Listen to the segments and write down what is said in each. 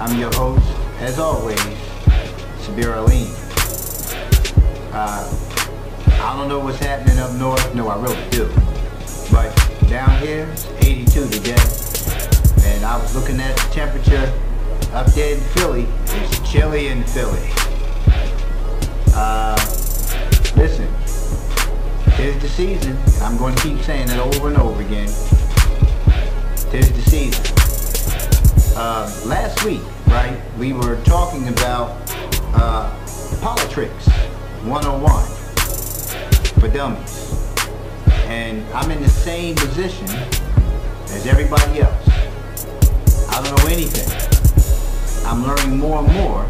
I'm your host, as always, I don't know what's happening up north. No, I really do. But down here, it's 82 today. And I was looking at the temperature up there in Philly. It's chilly in Philly. Listen, tis the season. I'm going to keep saying it over and over again. Tis the season. Last week, right, we were talking about Politricks 101 for dummies. And I'm in the same position as everybody else. I don't know anything. I'm learning more and more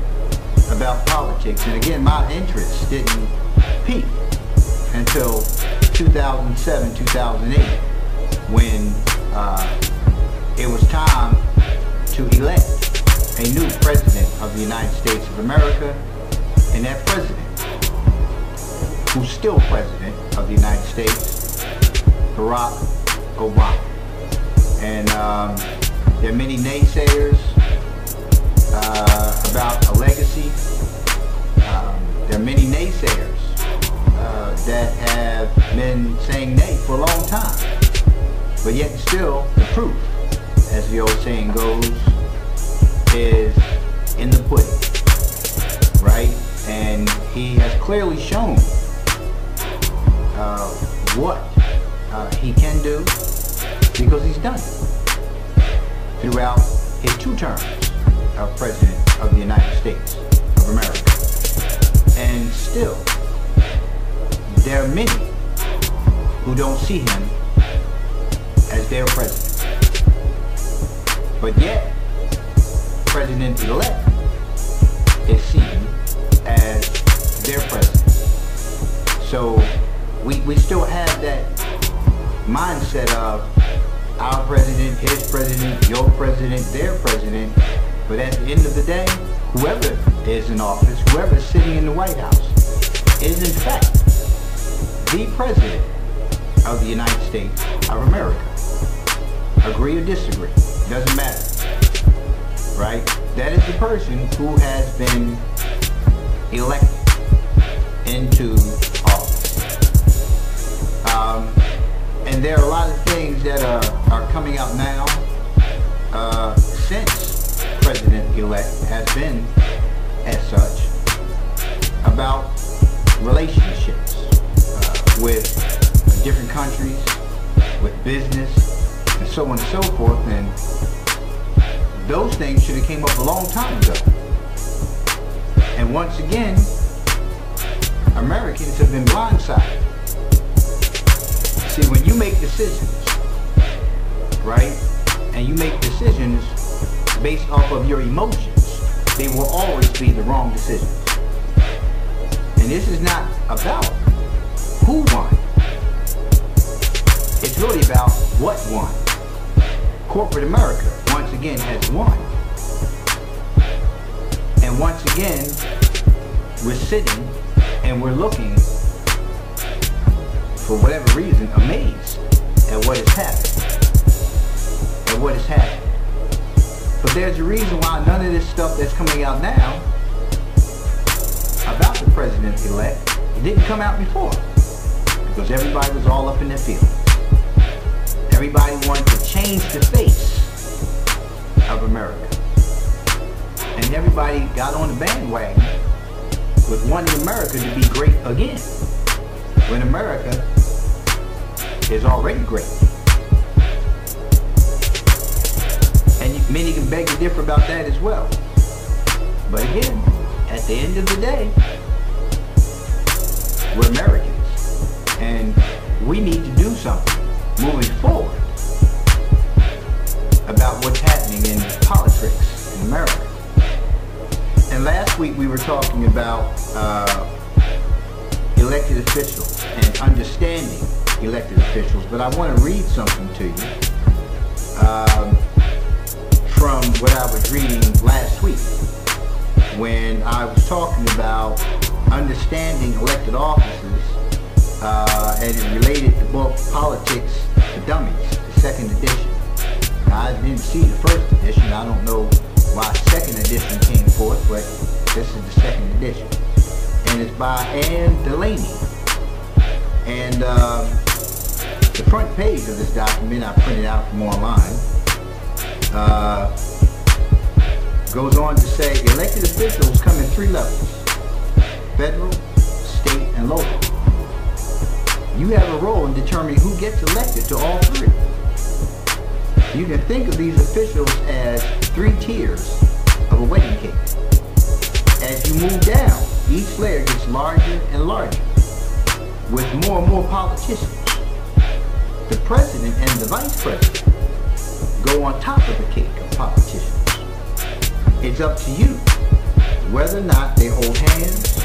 about politics. And again, my interest didn't peak until 2007, 2008, when it was time to elect a new president of the United States of America. And that president, who's still president of the United States, Barack Obama. And there are many naysayers about a legacy. There are many naysayers that have been saying nay for a long time. But yet still, the proof, as the old saying goes, is in the pudding, right? And he has clearly shown what he can do, because he's done it throughout his 2 terms of President of the United States of America. And still, there are many who don't see him as their president. But yet, President-elect is seen as their president. So we still have that mindset of our president, his president, your president, their president. But at the end of the day, whoever is in office, whoever is sitting in the White House, is in fact the president of the United States of America. Agree or disagree, doesn't matter, right? That is the person who has been elected into office. And there are a lot of things that are coming out now since President-elect has been as such about relationships with different countries, with business, and so on and so forth. And those things should have came up a long time ago. And once again, Americans have been blindsided. See, when you make decisions, right, and you make decisions based off of your emotions, they will always be the wrong decisions. And this is not about who won. It's really about what won. Corporate America, once again, has won. And once again, we're sitting and we're looking, for whatever reason, amazed at what has happened. At what has happened. But there's a reason why none of this stuff that's coming out now about the president-elect, it didn't come out before. because everybody was all up in their field. Everybody wanted to change the face of America. And everybody got on the bandwagon with wanting America to be great again, when America is already great. And many can beg to differ about that as well. But again, at the end of the day, we're Americans, and we need to do something moving forward about what's happening in politics in America. And last week we were talking about elected officials and understanding elected officials, but I want to read something to you from what I was reading last week when I was talking about understanding elected offices, and it related to the book Politricks for Dummies, the second edition. Now, I didn't see the first edition. I don't know why second edition came forth, but this is the second edition. And it's by Ann Delaney. And the front page of this document, I printed out from online, goes on to say elected officials come in 3 levels: federal, state, and local. You have a role in determining who gets elected to all 3. You can think of these officials as 3 tiers of a wedding cake. As you move down, each layer gets larger and larger, with more and more politicians. The president and the vice president go on top of the cake of politicians. It's up to you whether or not they hold hands,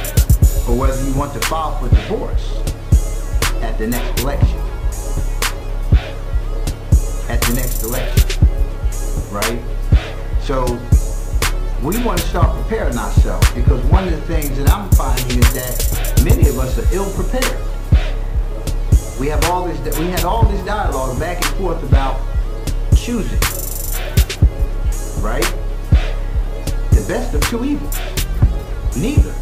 or whether you want to file for divorce at the next election. At the next election, right? So we want to start preparing ourselves, because one of the things that I'm finding is that many of us are ill prepared. We had all this dialogue back and forth about choosing, right? The best of 2 evils. Neither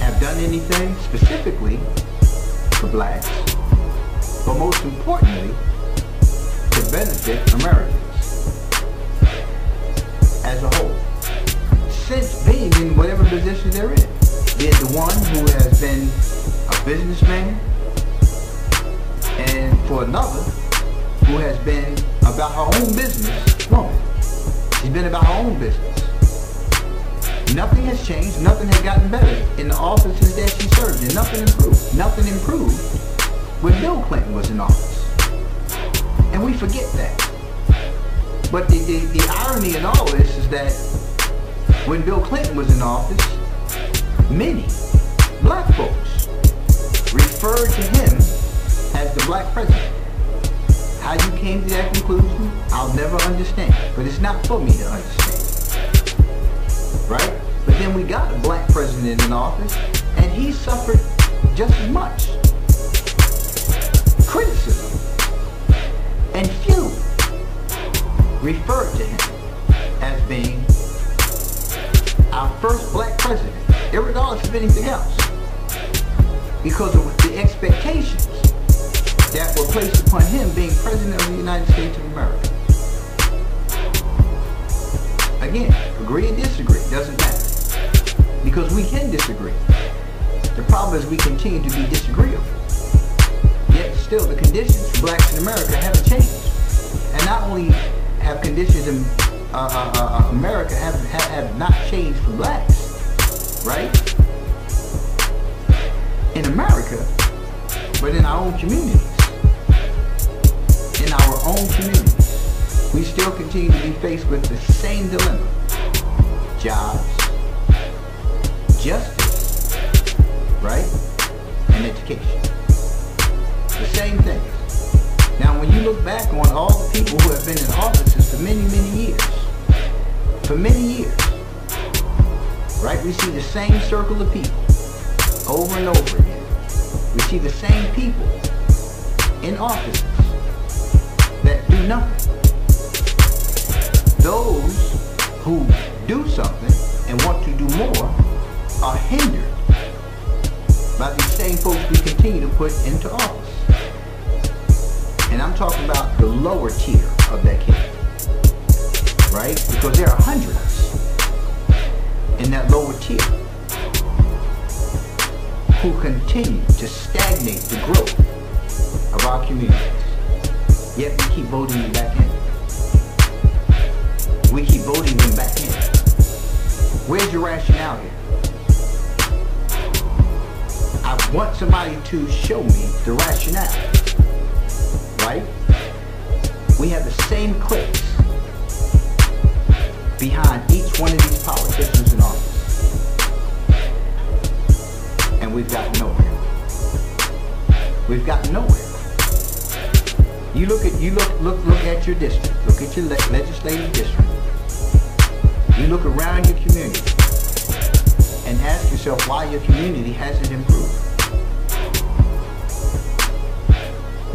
have done anything specifically for blacks, but most importantly, to benefit Americans as a whole, since being in whatever position they're in. Be it the one who has been a businessman, and for another who has been about her own business woman. She's been about her own business. Nothing has changed, nothing has gotten better in the offices that she served, and nothing improved. Nothing improved when Bill Clinton was in office. And we forget that. But the irony in all this is that when Bill Clinton was in office, many black folks referred to him as the black president. How you came to that conclusion, I'll never understand. But it's not for me to understand. Right? But then we got a black president in office, and he suffered just as much criticism. And few referred to him as being our first black president, irregardless of anything else, because of the expectations that were placed upon him being president of the United States of America. Again, agree and disagree, doesn't matter, because we can disagree. The problem is we continue to be disagreeable, yet still the conditions for blacks in America haven't changed. And not only have conditions in America have not changed for blacks, right, in America, but in our own communities. In our own communities, we still continue to be faced with the same dilemma: jobs, justice, right, and education. The same thing. Now, when you look back on all the people who have been in offices for many, many years, right, we see the same circle of people over and over again. We see the same people in offices that do nothing. Those who do something and want to do more are hindered by these same folks we continue to put into office. And I'm talking about the lower tier of that cake, right? Because there are hundreds in that lower tier who continue to stagnate the growth of our communities. Yet we keep voting them back in. We keep voting them back in. Where's your rationale here? I want somebody to show me the rationale, right? We have the same cliques behind each one of these politicians in office. And we've gotten nowhere. We've gotten nowhere. You look at your district. Look at your legislative district. You look around your community and ask yourself why your community hasn't improved.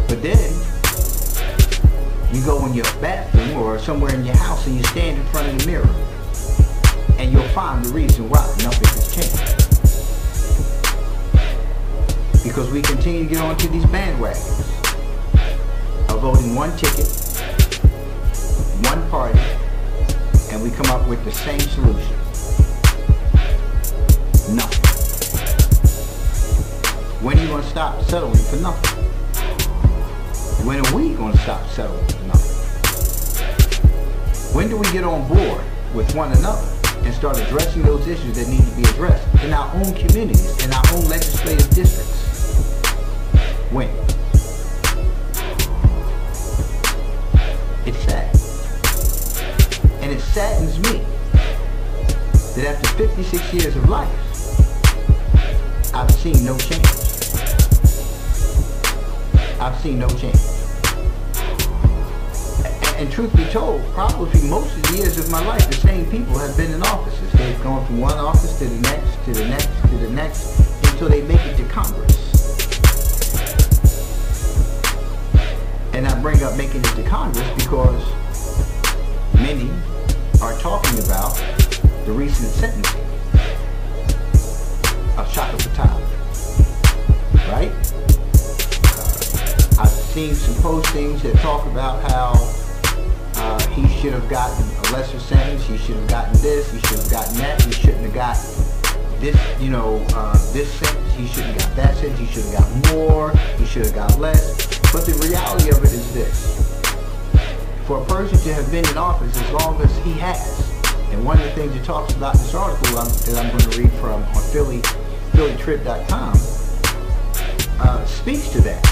But then you go in your bathroom or somewhere in your house and you stand in front of the mirror and you'll find the reason why nothing has changed. Because we continue to get onto these bandwagons of voting one ticket, one party, and we come up with the same solution. Nothing. When are you going to stop settling for nothing? When are we going to stop settling for nothing? When do we get on board with one another and start addressing those issues that need to be addressed in our own communities, in our own legislative districts? When? It's sad. And it saddens me that after 56 years of life, I've seen no change. I've seen no change. And truth be told, probably most of the years of my life, the same people have been in offices. They've gone from one office to the next, to the next, to the next, until they make it to Congress. And I bring up making it to Congress because many are talking about the recent sentencing of Shaka Patel, right? I've seen some postings that talk about how he should have gotten a lesser sentence, he should have gotten this, he should have gotten that, he shouldn't have got this, this sentence, he shouldn't have got that sentence, he should have got more, he should have got less. But the reality of it is this: for a person to have been in office as long as he has, and one of the things it talks about in this article that I'm going to read from on Politricks.com speaks to that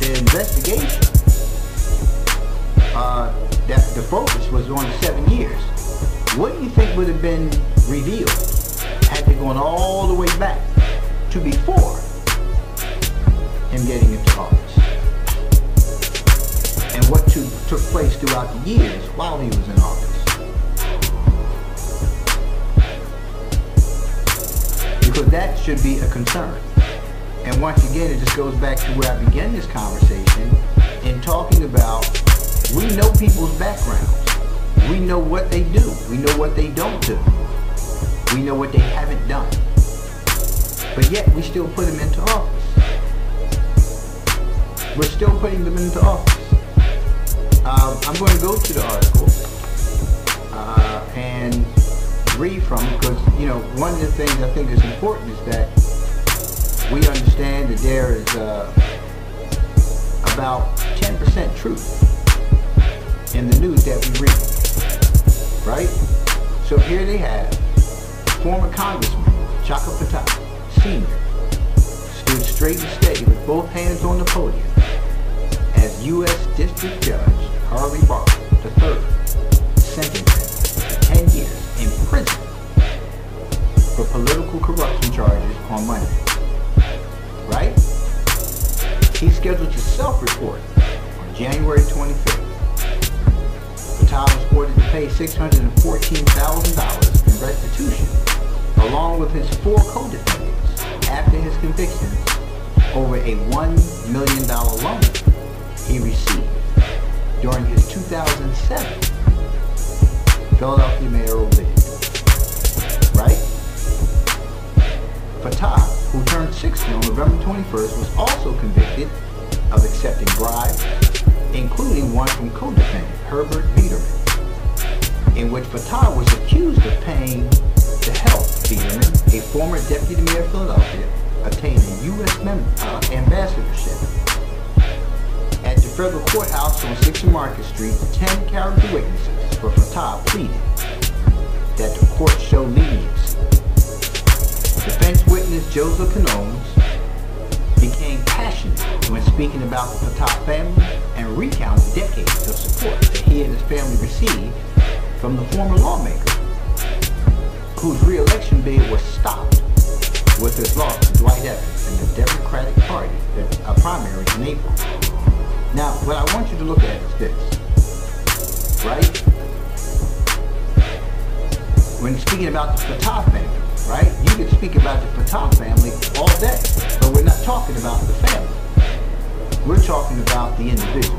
the investigation, that the focus was on 7 years. What do you think would have been revealed had they gone all the way back to before him getting into office? And what took place throughout the years while he was in office? Because that should be a concern. And once again, it just goes back to where I began this conversation in talking about, we know people's backgrounds. We know what they do. We know what they don't do. We know what they haven't done. But yet, we still put them into office. We're still putting them into office. I'm going to go to the article and read from it because, one of the things I think is important is that we understand that there is about 10% truth in the news that we read, right? So here they have former Congressman Shaka Patel, Sr., stood straight and steady with both hands on the podium as U.S. District Judge Harvey Barker III sentenced him to 10 years in prison for political corruption charges on Monday. Right? He's scheduled to self-report on January 25th. Patel was ordered to pay $614,000 in restitution, along with his 4 co-defendants, after his convictions over a $1 million loan he received during his 2007 Philadelphia mayoral bid. Right? Fatah, who turned 60 on November 21st, was also convicted of accepting bribes, including one from co-defendant Herbert Biederman, in which Fatah was accused of paying to help Biederman, a former deputy mayor of Philadelphia, obtain a U.S. ambassadorship. At the federal courthouse on 6th and Market Street, 10 character witnesses for Fatah pleaded that the court show leniency. Defense witness Joseph Canones became passionate when speaking about the Fatah family and recounted decades of support that he and his family received from the former lawmaker, whose re-election bid was stopped with his loss to Dwight Evans in the Democratic Party primary in April. Now, what I want you to look at is this, right? When speaking about the Fatah family, right? You can speak about the Fatah family all day, but we're not talking about the family. We're talking about the individual,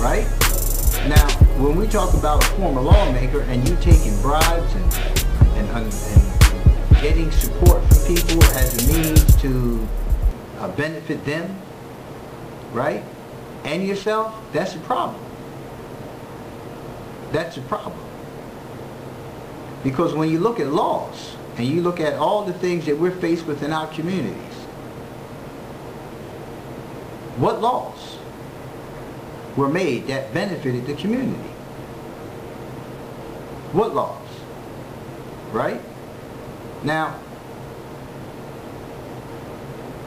right? Now, when we talk about a former lawmaker and you taking bribes and getting support from people as a means to benefit them, right? And yourself, that's a problem. That's a problem. Because when you look at laws and you look at all the things that we're faced with in our communities, what laws were made that benefited the community? What laws? Right? Now,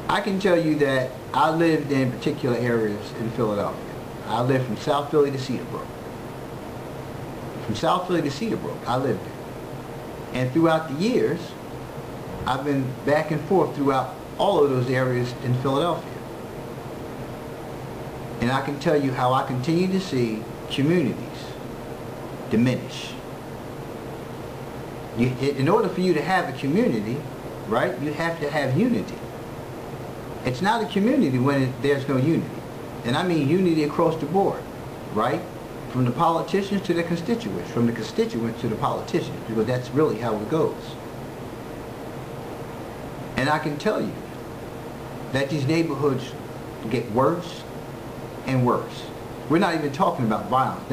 I can tell you that I lived in particular areas in Philadelphia. I lived from South Philly to Cedarbrook. From South Philly to Cedarbrook, I lived there. And throughout the years, I've been back and forth throughout all of those areas in Philadelphia. And I can tell you how I continue to see communities diminish. In order for you to have a community, right, you have to have unity. It's not a community when there's no unity. And I mean unity across the board, right? From the politicians to the constituents, from the constituents to the politicians, because that's really how it goes. And I can tell you that these neighborhoods get worse and worse. We're not even talking about violence.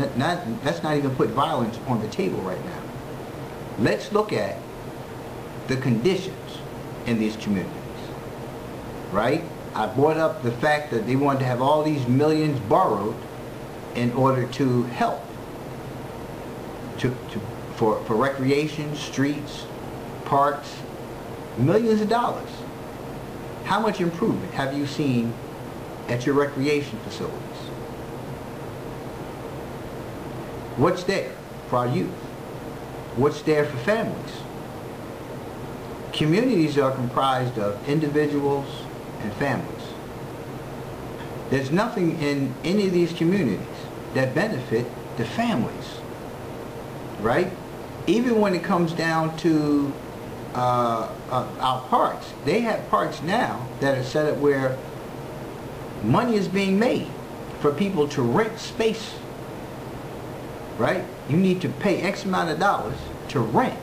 Let's not even put violence on the table right now. Let's look at the conditions in these communities, right? I brought up the fact that they wanted to have all these millions borrowed in order to help for recreation, streets, parks, millions of dollars. How much improvement have you seen at your recreation facilities? What's there for our youth? What's there for families? Communities are comprised of individuals and families. There's nothing in any of these communities that benefit the families, right? Even when it comes down to our parks, they have parks now that are set up where money is being made for people to rent space, right? You need to pay X amount of dollars to rent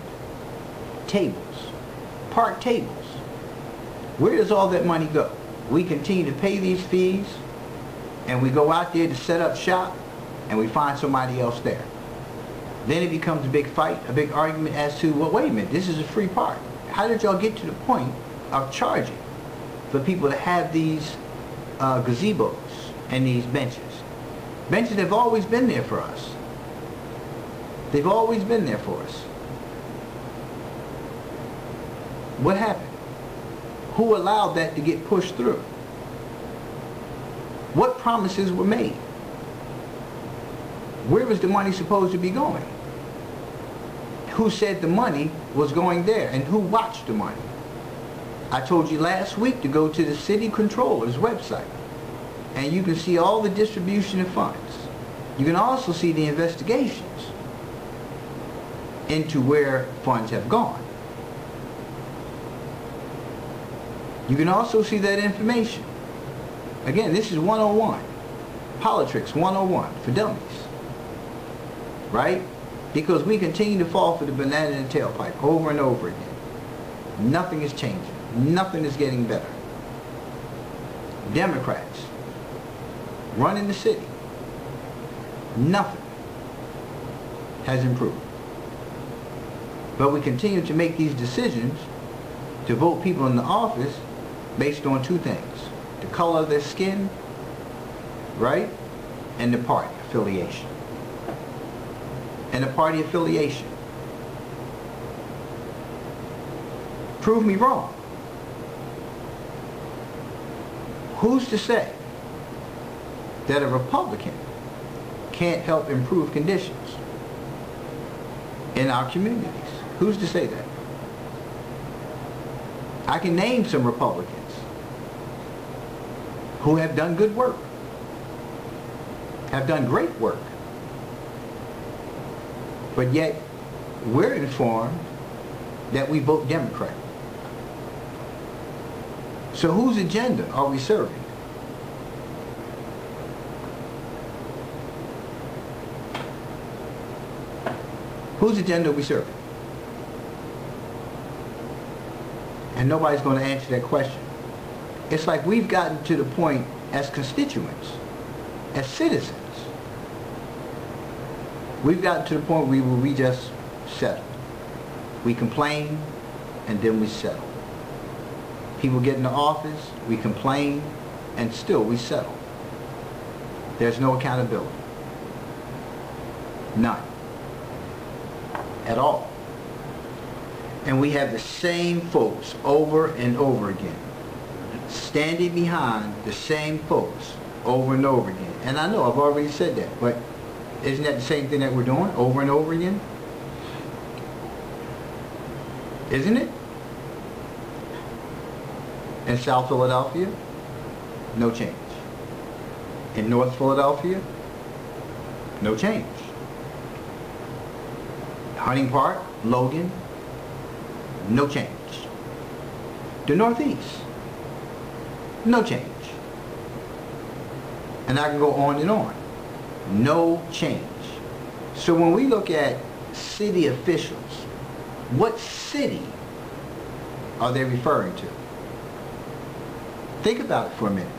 tables, park tables. Where does all that money go? We continue to pay these fees and we go out there to set up shop and we find somebody else there. Then it becomes a big fight, a big argument as to, well, wait a minute, this is a free park. How did y'all get to the point of charging for people to have these gazebos and these benches? Benches have always been there for us. They've always been there for us. What happened? Who allowed that to get pushed through? What promises were made? Where was the money supposed to be going? Who said the money was going there and who watched the money? I told you last week to go to the city controller's website and you can see all the distribution of funds. You can also see the investigations into where funds have gone. You can also see that information. Again, this is 101. Politricks 101 for dummies. Right? Because we continue to fall for the banana in the tailpipe over and over again. Nothing is changing. Nothing is getting better. Democrats running the city. Nothing has improved. But we continue to make these decisions to vote people in the office based on two things: the color of their skin, right, and the party affiliation. And the party affiliation. Prove me wrong. Who's to say that a Republican can't help improve conditions in our communities? Who's to say that? I can name some Republicans who have done good work, have done great work, but yet we're informed that we vote Democrat. So whose agenda are we serving? Whose agenda are we serving? And nobody's going to answer that question. It's like we've gotten to the point as constituents, as citizens, we've gotten to the point where we just settle. We complain and then we settle. People get into office, we complain, and still we settle. There's no accountability. None. At all. And we have the same folks over and over again, standing behind the same folks over and over again. And I know I've already said that, but isn't that the same thing that we're doing over and over again? Isn't it? In South Philadelphia, no change. In North Philadelphia, no change. Hunting Park, Logan, no change. The Northeast, no change. And I can go on and on. No change. So when we look at city officials, what city are they referring to? Think about it for a minute.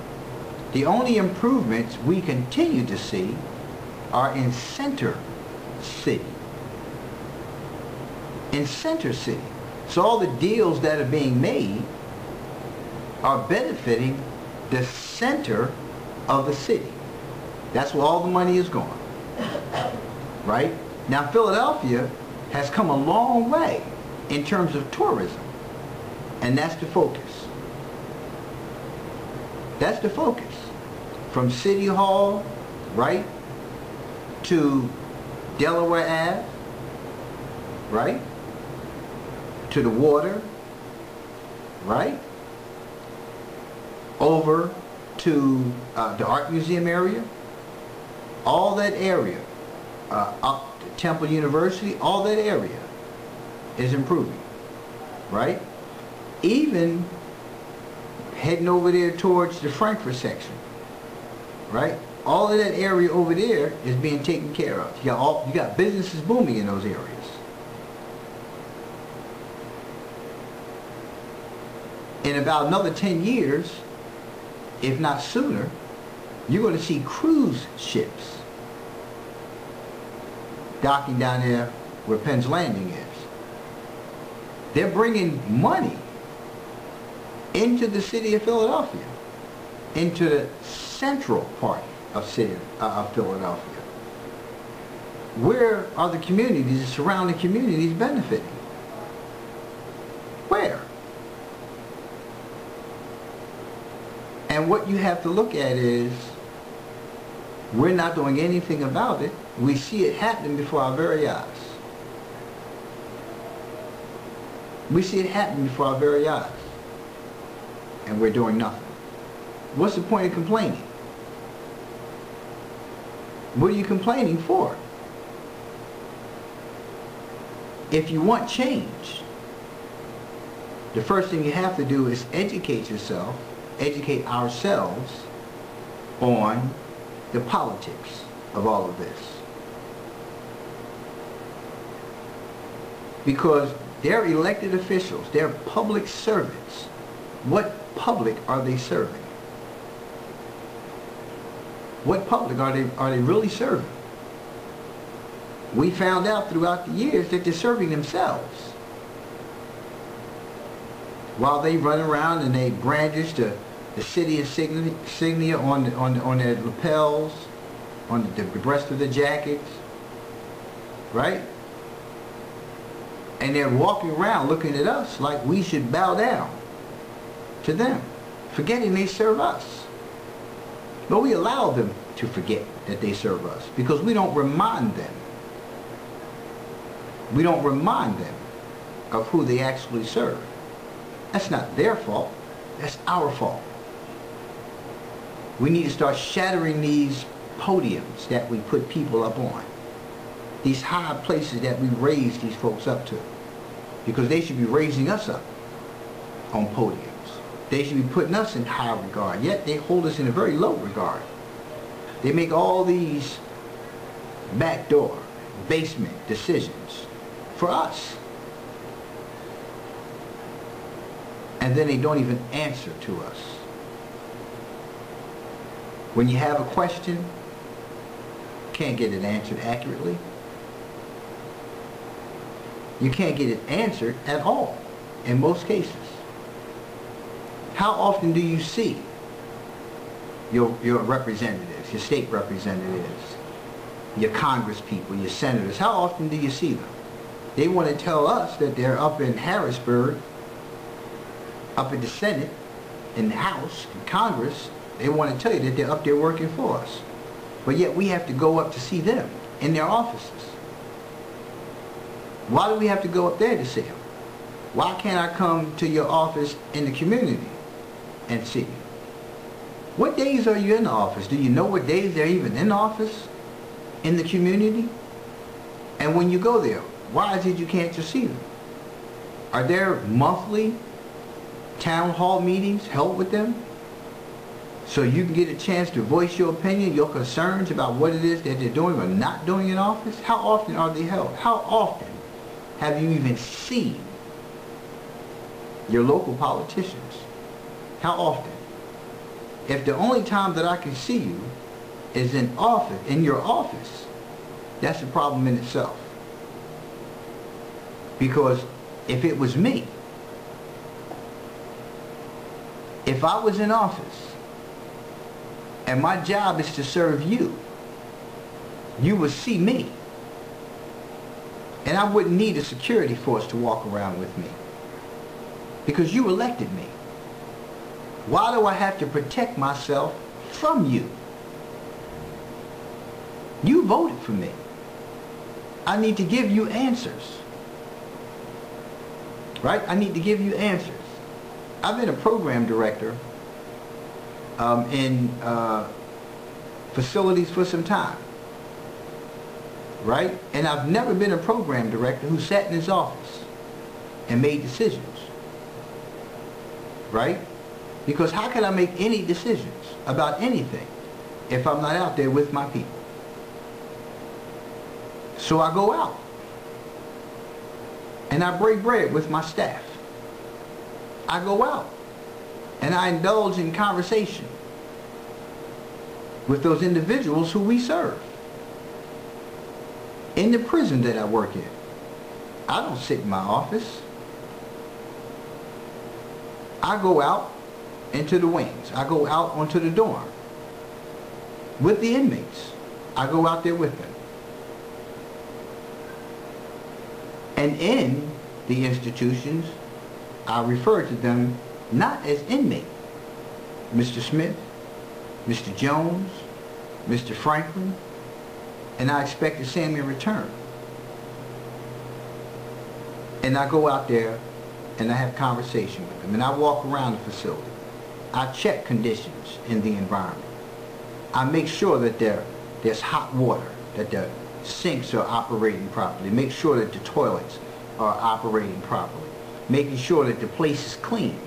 The only improvements we continue to see are in Center City. In Center City. So all the deals that are being made are benefiting the center of the city. That's where all the money is going. Right? Now Philadelphia has come a long way in terms of tourism. And that's the focus. That's the focus. From City Hall, right, to Delaware Ave, right, to the water, right, over to the Art Museum area, all that area, up to Temple University, all that area is improving, right? Even heading over there towards the Frankfurt section, right? All of that area over there is being taken care of. You got businesses booming in those areas. In about another 10 years, if not sooner, you're going to see cruise ships docking down there where Penn's Landing is. They're bringing money into the city of Philadelphia, into the central part of Philadelphia. Where are the communities, the surrounding communities benefiting? Where? And what you have to look at is, we're not doing anything about it. We see it happening before our very eyes. We see it happening before our very eyes. And we're doing nothing. What's the point of complaining? What are you complaining for? If you want change, the first thing you have to do is educate yourself, educate ourselves on the politics of all of this. Because They're elected officials. They're public servants. What public are they serving? What public are they really serving? We found out throughout the years that they're serving themselves. While they run around and they brandish the city insignia on their lapels, on the breast of their jackets, right? And they're walking around looking at us like we should bow down to them, forgetting they serve us. But we allow them to forget that they serve us because we don't remind them. We don't remind them of who they actually serve. That's not their fault. That's our fault. We need to start shattering these podiums that we put people up on. These high places that we raise these folks up to. Because they should be raising us up on podiums. They should be putting us in high regard. Yet they hold us in a very low regard. They make all these backdoor, basement decisions for us. And then they don't even answer to us. When you have a question, can't get it answered accurately. You can't get it answered at all, in most cases. How often do you see your representatives, your state representatives, your Congress people, your senators? How often do you see them? They want to tell us that they're up in Harrisburg, up in the Senate, in the House, in Congress. They want to tell you that they're up there working for us. But yet we have to go up to see them in their offices. Why do we have to go up there to see them? Why can't I come to your office in the community and see you? What days are you in the office? Do you know what days they're even in office in the community? And when you go there, why is it you can't just see them? Are there monthly town hall meetings held with them so you can get a chance to voice your opinion, your concerns about what it is that they're doing or not doing in office? How often are they held? How often have you even seen your local politicians? How often? If the only time that I can see you is in office, in your office, that's a problem in itself. Because if it was me, if I was in office and my job is to serve you, you would see me. And I wouldn't need a security force to walk around with me. Because you elected me. Why do I have to protect myself from you? You voted for me. I need to give you answers. Right? I need to give you answers. I've been a program director in facilities for some time. Right? And I've never been a program director who sat in his office and made decisions. Right? Because how can I make any decisions about anything if I'm not out there with my people? So I go out and I break bread with my staff. I go out and I indulge in conversation with those individuals who we serve. In the prison that I work in, I don't sit in my office. I go out into the wings. I go out onto the dorm with the inmates. I go out there with them. And in the institutions, I refer to them not as inmate. Mr. Smith, Mr. Jones, Mr. Franklin, and I expect the same in return. And I go out there and I have conversation with them, and I walk around the facility. I check conditions in the environment. I make sure that there's hot water, that the sinks are operating properly, make sure that the toilets are operating properly, making sure that the place is clean.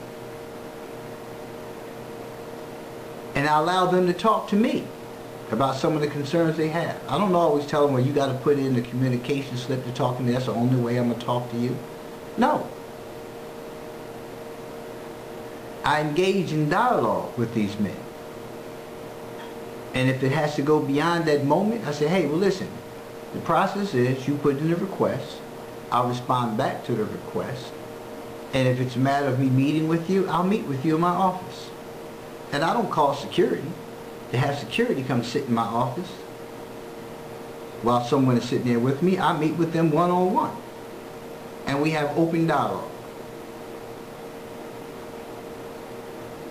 And I allow them to talk to me about some of the concerns they have. I don't always tell them, well, you got to put in the communication slip to talk to me. That's the only way I'm going to talk to you. No. I engage in dialogue with these men. And if it has to go beyond that moment, I say, hey, well listen, the process is you put in a request, I'll respond back to the request, and if it's a matter of me meeting with you, I'll meet with you in my office. And I don't call security to have security come sit in my office while someone is sitting there with me. I meet with them one-on-one, and we have open dialogue.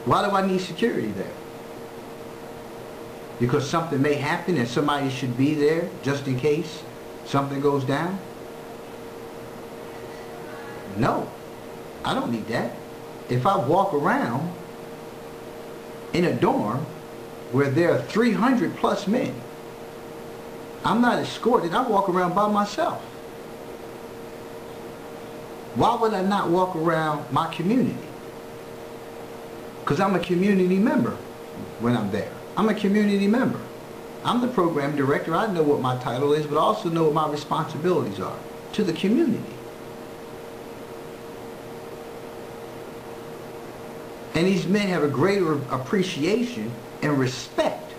Why do I need security there? Because something may happen and somebody should be there just in case something goes down? No, I don't need that. If I walk around in a dorm where there are 300 plus men, I'm not escorted, I walk around by myself. Why would I not walk around my community? Because I'm a community member when I'm there. I'm a community member. I'm the program director. I know what my title is, but I also know what my responsibilities are to the community. And these men have a greater appreciation and respect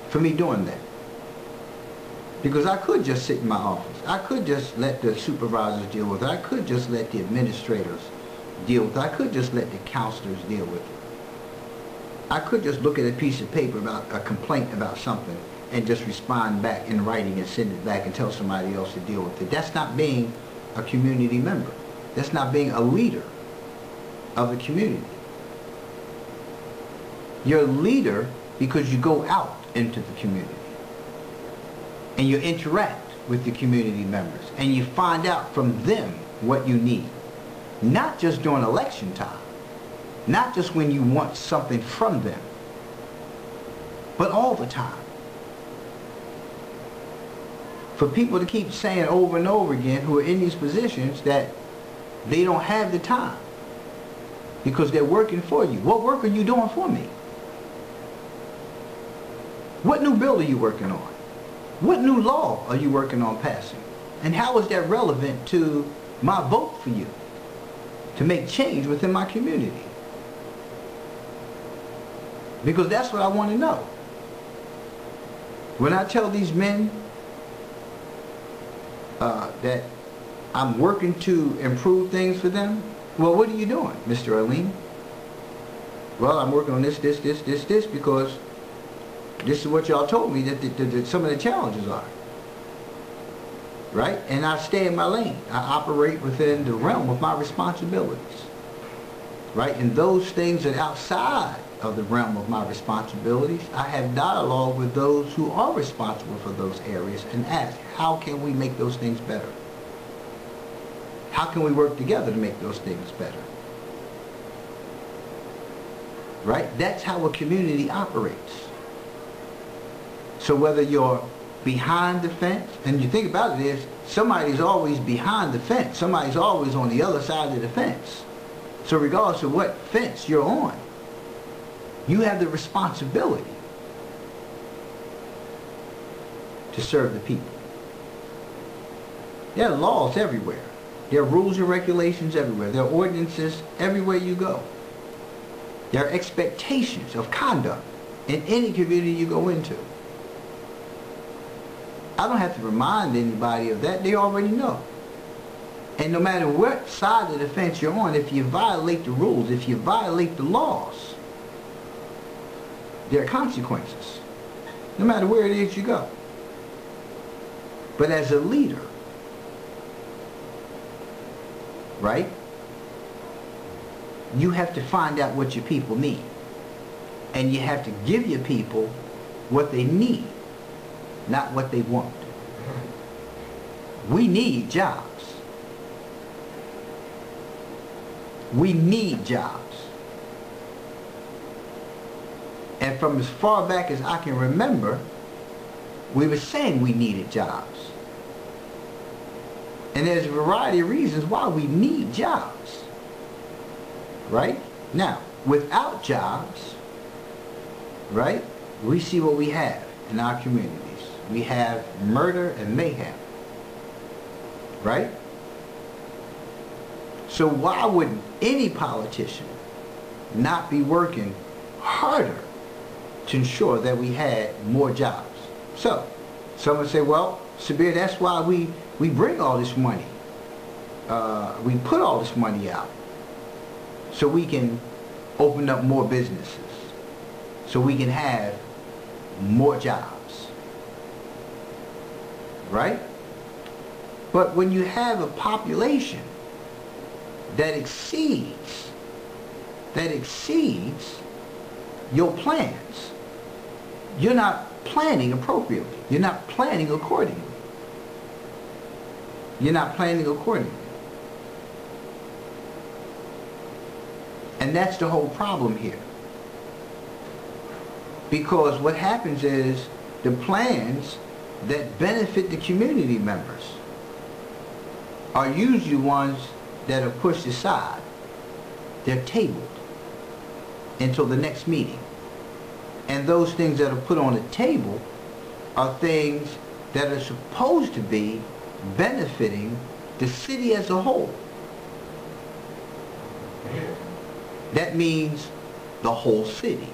for me doing that. Because I could just sit in my office. I could just let the supervisors deal with it. I could just let the administrators deal with it. I could just let the counselors deal with it. I could just look at a piece of paper about a complaint about something and just respond back in writing and send it back and tell somebody else to deal with it. That's not being a community member. That's not being a leader of the community. You're a leader because you go out into the community and you interact with the community members and you find out from them what you need. Not just during election time. Not just when you want something from them, but all the time. For people to keep saying over and over again who are in these positions that they don't have the time because they're working for you. What work are you doing for me? What new bill are you working on? What new law are you working on passing? And how is that relevant to my vote for you to make change within my community? Because that's what I want to know. When I tell these men that I'm working to improve things for them, well, what are you doing, Mr. Aline? Well, I'm working on this, because this is what y'all told me that some of the challenges are. Right? And I stay in my lane. I operate within the realm of my responsibilities. Right? And those things that are outside of the realm of my responsibilities, I have dialogue with those who are responsible for those areas and ask, how can we make those things better? How can we work together to make those things better? Right? That's how a community operates. So whether you're behind the fence, and you think about it is, somebody's always behind the fence. Somebody's always on the other side of the fence. So regardless of what fence you're on, you have the responsibility to serve the people. There are laws everywhere. There are rules and regulations everywhere. There are ordinances everywhere you go. There are expectations of conduct in any community you go into. I don't have to remind anybody of that. They already know. And no matter what side of the fence you're on, if you violate the rules, if you violate the laws, there are consequences. No matter where it is you go. But as a leader, right, you have to find out what your people need. And you have to give your people what they need, not what they want. We need jobs. We need jobs. And from as far back as I can remember, we were saying we needed jobs. And there's a variety of reasons why we need jobs. Right? Now, without jobs, right, we see what we have in our communities. We have murder and mayhem. Right? So why would any politician not be working harder to ensure that we had more jobs? So someone say, well, Sabir, that's why we bring all this money. We put all this money out so we can open up more businesses, so we can have more jobs, right? But when you have a population that exceeds your plans, you're not planning appropriately. You're not planning accordingly. You're not planning accordingly. And that's the whole problem here. Because what happens is the plans that benefit the community members are usually ones that are pushed aside. They're tabled until the next meeting. And those things that are put on the table are things that are supposed to be benefiting the city as a whole. That means the whole city.